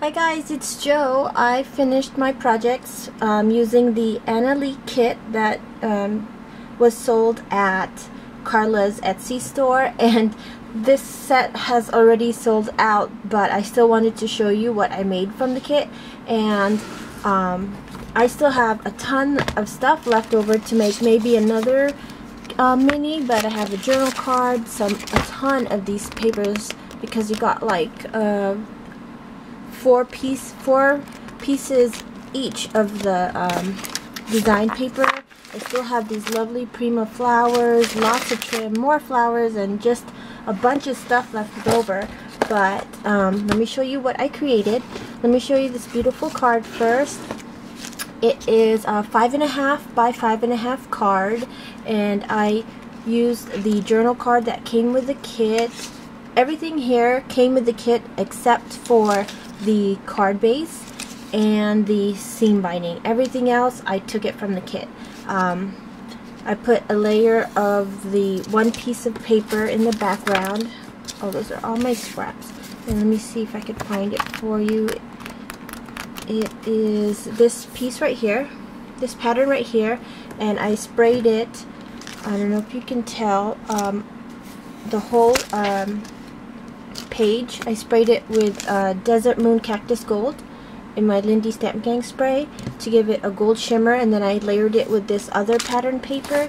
Hi guys, it's Joe. I finished my projects using the Annalee kit that was sold at Carla's Etsy store, and this set has already sold out, but I still wanted to show you what I made from the kit. And I still have a ton of stuff left over to make maybe another mini, but I have a journal card, a ton of these papers, because you got like four pieces each of the design paper. I still have these lovely Prima flowers, lots of trim, more flowers, and just a bunch of stuff left over. But let me show you what I created. Let me show you this beautiful card first. It is a 5.5 by 5.5 card, and I used the journal card that came with the kit. Everything here came with the kit except for the card base and the seam binding. Everything else I took it from the kit. I put a layer of the one piece of paper in the background. Oh, those are all my scraps. And let me see if I could find it for you. It is this piece right here, this pattern right here, and I sprayed it. I don't know if you can tell, the whole page I sprayed it with Desert Moon Cactus Gold in my Lindy Stamp Gang spray to give it a gold shimmer, and then I layered it with this other pattern paper,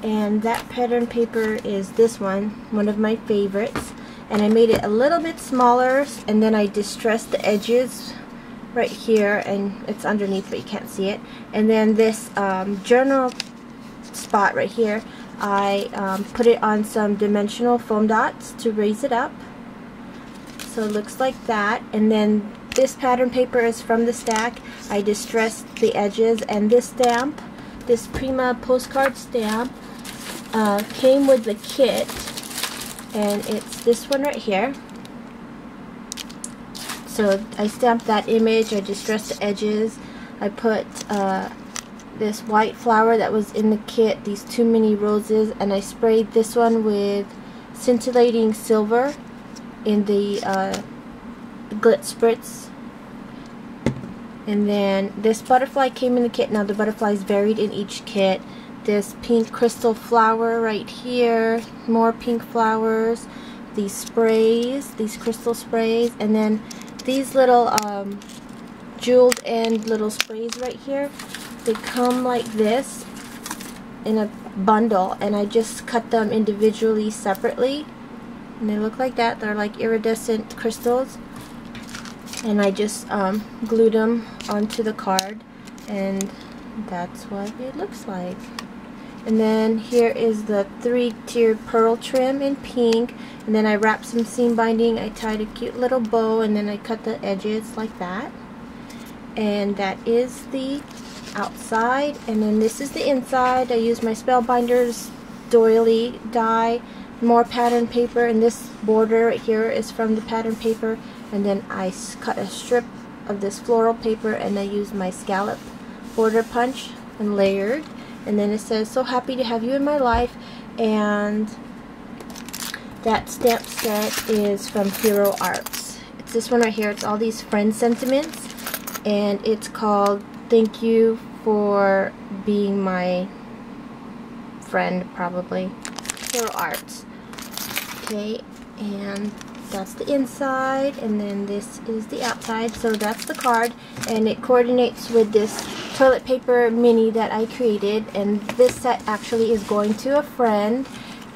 and that pattern paper is this one of my favorites. And I made it a little bit smaller, and then I distressed the edges right here, and it's underneath but you can't see it. And then this journal spot right here, I put it on some dimensional foam dots to raise it up, so it looks like that. And then this pattern paper is from the stack. I distressed the edges, and this stamp, this Prima postcard stamp, came with the kit, and it's this one right here. So I stamped that image, I distressed the edges, I put this white flower that was in the kit, these two mini roses, and I sprayed this one with scintillating silver in the Glitz Spritz. And then this butterfly came in the kit. Now the butterfly is varied in each kit. This pink crystal flower right here, more pink flowers, these sprays, these crystal sprays, and then these little jeweled end little sprays right here. They come like this in a bundle, and I just cut them individually separately, and they look like that. They're like iridescent crystals, and I just glued them onto the card, and that's what it looks like. And then here is the 3-tiered pearl trim in pink, and then I wrapped some seam binding. I tied a cute little bow, and then I cut the edges like that. And that is the outside, and then this is the inside. I used my Spellbinders doily die, more pattern paper, and this border right here is from the pattern paper. And then I cut a strip of this floral paper, and I used my scallop border punch and layered. And then it says, "So happy to have you in my life." And that stamp set is from Hero Arts. It's this one right here. It's all these friend sentiments, and it's called "Thank You for Being My Friend," probably. Hero Arts. Okay, and that's the inside, and then this is the outside. So that's the card, and it coordinates with this toilet paper mini that I created. And this set actually is going to a friend,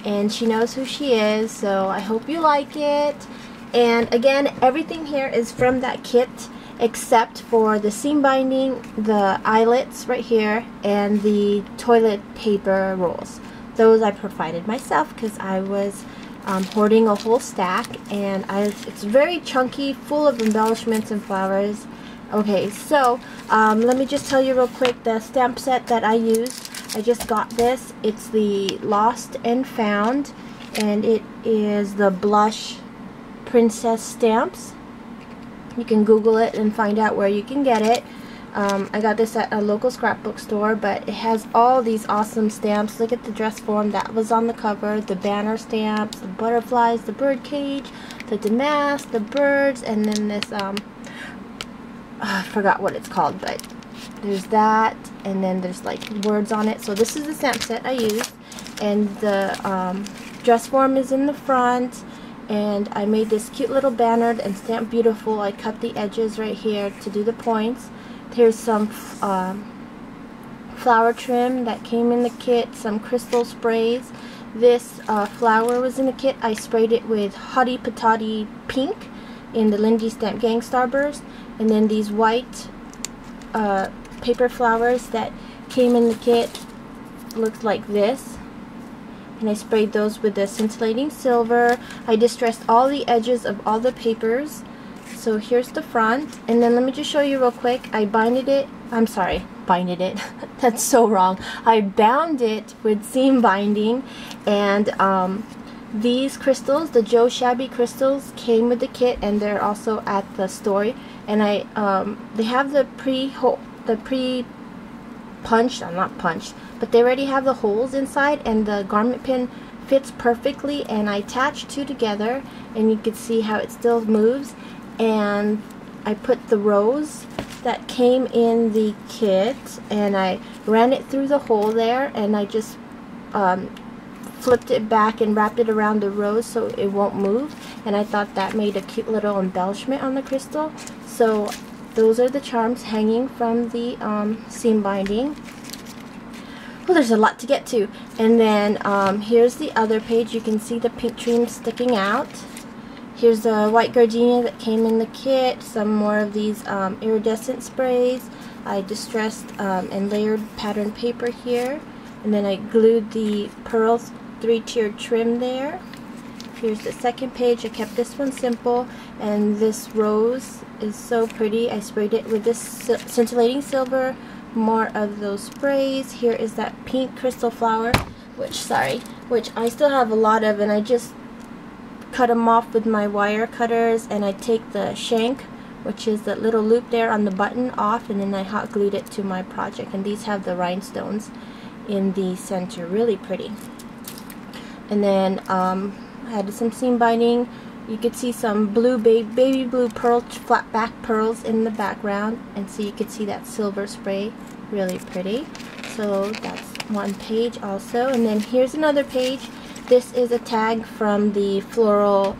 and she knows who she is, so I hope you like it. And again, everything here is from that kit except for the seam binding, the eyelets right here, and the toilet paper rolls. Those I provided myself because I was hoarding a whole stack, and it's very chunky, full of embellishments and flowers. Okay, so let me just tell you real quick the stamp set that I used. I just got this. It's the Lost and Found, and it is the blush princess stamps. You can Google it and find out where you can get it. I got this at a local scrapbook store, but it has all these awesome stamps. Look at the dress form that was on the cover, the banner stamps, the butterflies, the bird cage, the damask, the birds, and then this I forgot what it's called, but there's that, and then there's like words on it. So this is the stamp set I used, and the dress form is in the front, and I made this cute little banner and stamped beautiful. I cut the edges right here to do the points. Here's some flower trim that came in the kit, some crystal sprays. This flower was in the kit. I sprayed it with Hottie Patati Pink in the Lindy Stamp Gang Starburst, and then these white paper flowers that came in the kit looked like this, and I sprayed those with the scintillating silver. I distressed all the edges of all the papers. So here's the front, and then let me just show you real quick. I binded it, that's so wrong. I bound it with seam binding, and these crystals, the Joe Shabby crystals, came with the kit, and they're also at the store. And they have the pre-punched, not punched, but they already have the holes inside, and the garment pin fits perfectly. And I attached two together, and you can see how it still moves. And I put the rose that came in the kit, and I ran it through the hole there, and I just flipped it back and wrapped it around the rose so it won't move, and I thought that made a cute little embellishment on the crystal. So those are the charms hanging from the seam binding. Well, there's a lot to get to. And then here's the other page. You can see the pink trim sticking out. Here's the white gardenia that came in the kit, some more of these iridescent sprays. I distressed and layered pattern paper here, and then I glued the pearls 3-tiered trim there. Here's the second page. I kept this one simple, and this rose is so pretty. I sprayed it with this scintillating silver, more of those sprays. Here is that pink crystal flower, which I still have a lot of, and I just cut them off with my wire cutters, and I take the shank, which is that little loop there on the button, off, and then I hot glued it to my project. And these have the rhinestones in the center, really pretty. And then I had some seam binding. You could see some blue baby blue pearl flat back pearls in the background, and so you could see that silver spray, really pretty. So that's one page also. And then here's another page. This is a tag from the floral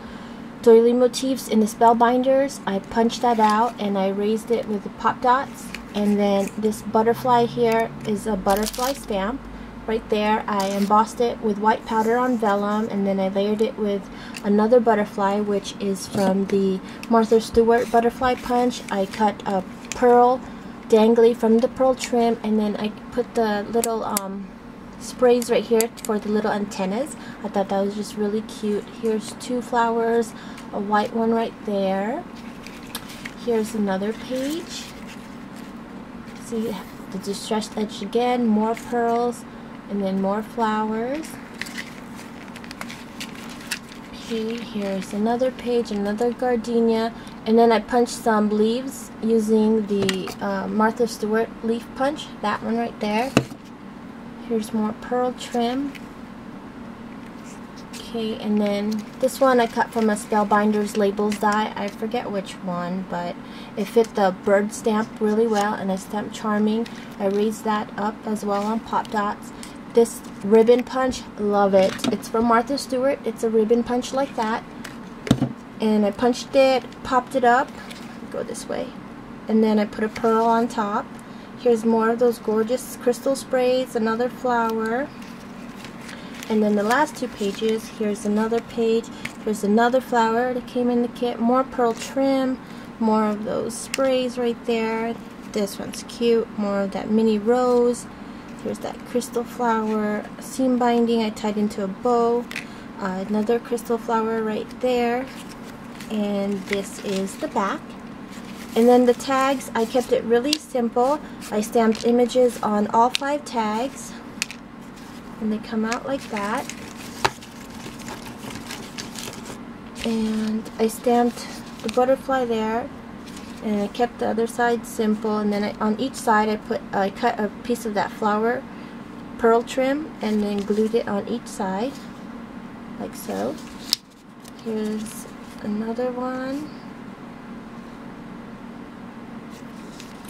doily motifs in the spellbinders. I punched that out and I raised it with the pop dots. And then this butterfly here is a butterfly stamp. Right there, I embossed it with white powder on vellum, and then I layered it with another butterfly, which is from the Martha Stewart butterfly punch. I cut a pearl dangly from the pearl trim, and then I put the little sprays right here for the little antennas. I thought that was just really cute. Here's two flowers, a white one right there. Here's another page. See the distressed edge again, more pearls, and then more flowers. Okay, here's another page, another gardenia, and then I punched some leaves using the Martha Stewart leaf punch, that one right there. Here's more pearl trim. Okay, and then this one I cut from a Spellbinders Labels die. I forget which one, but it fit the bird stamp really well, and I stamped Charming. I raised that up as well on pop dots. This ribbon punch, love it. It's from Martha Stewart. It's a ribbon punch like that. And I punched it, popped it up. Go this way. And then I put a pearl on top. Here's more of those gorgeous crystal sprays, another flower. And then the last two pages, here's another page. Here's another flower that came in the kit. More pearl trim, more of those sprays right there. This one's cute. More of that mini rose. Here's that crystal flower, seam binding I tied into a bow. Another crystal flower right there. And this is the back. And then the tags, I kept it really simple. I stamped images on all 5 tags, and they come out like that. And I stamped the butterfly there, and I kept the other side simple. And then on each side I cut a piece of that flower pearl trim and then glued it on each side, like so. Here's another one.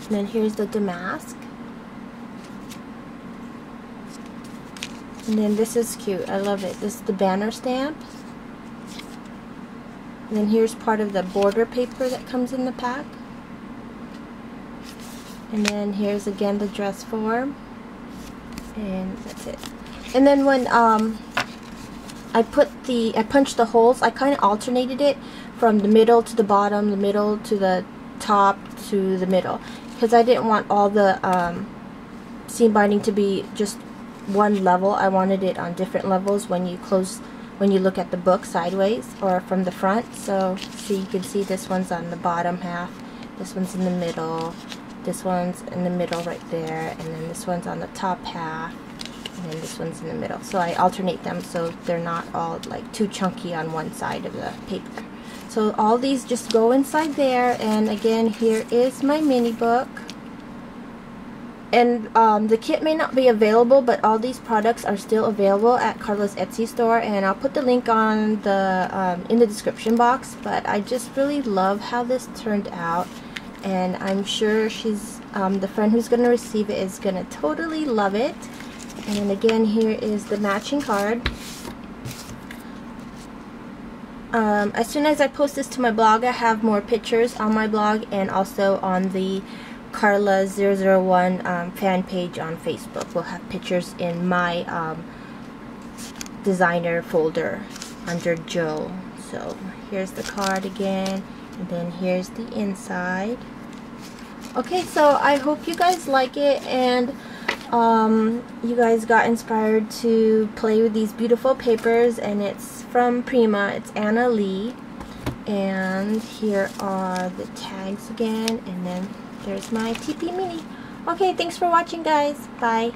And then here's the damask. And then this is cute. I love it. This is the banner stamp. And then here's part of the border paper that comes in the pack. And then here's again the dress form. And that's it. And then when I punched the holes, I kind of alternated it from the middle to the bottom, the middle to the top to the middle, because I didn't want all the seam binding to be just one level. I wanted it on different levels when you look at the book sideways or from the front. So you can see this one's on the bottom half, this one's in the middle, this one's in the middle right there, and then this one's on the top half, and then this one's in the middle. So I alternate them so they're not all like too chunky on one side of the paper. So all these just go inside there. And again, here is my mini book. And the kit may not be available, but all these products are still available at Carla's Etsy store, and I'll put the link on the in the description box. But I just really love how this turned out, and I'm sure she's the friend who's going to receive it is going to totally love it. And again, here is the matching card. As soon as I post this to my blog, I have more pictures on my blog and also on the Carla001 fan page on Facebook. We'll have pictures in my designer folder under Joe. So here's the card again, and then here's the inside. Okay, so I hope you guys like it, and you guys got inspired to play with these beautiful papers. And it's from Prima. It's Annalee, and here are the tags again, and then there's my TP Mini. Okay, thanks for watching, guys. Bye.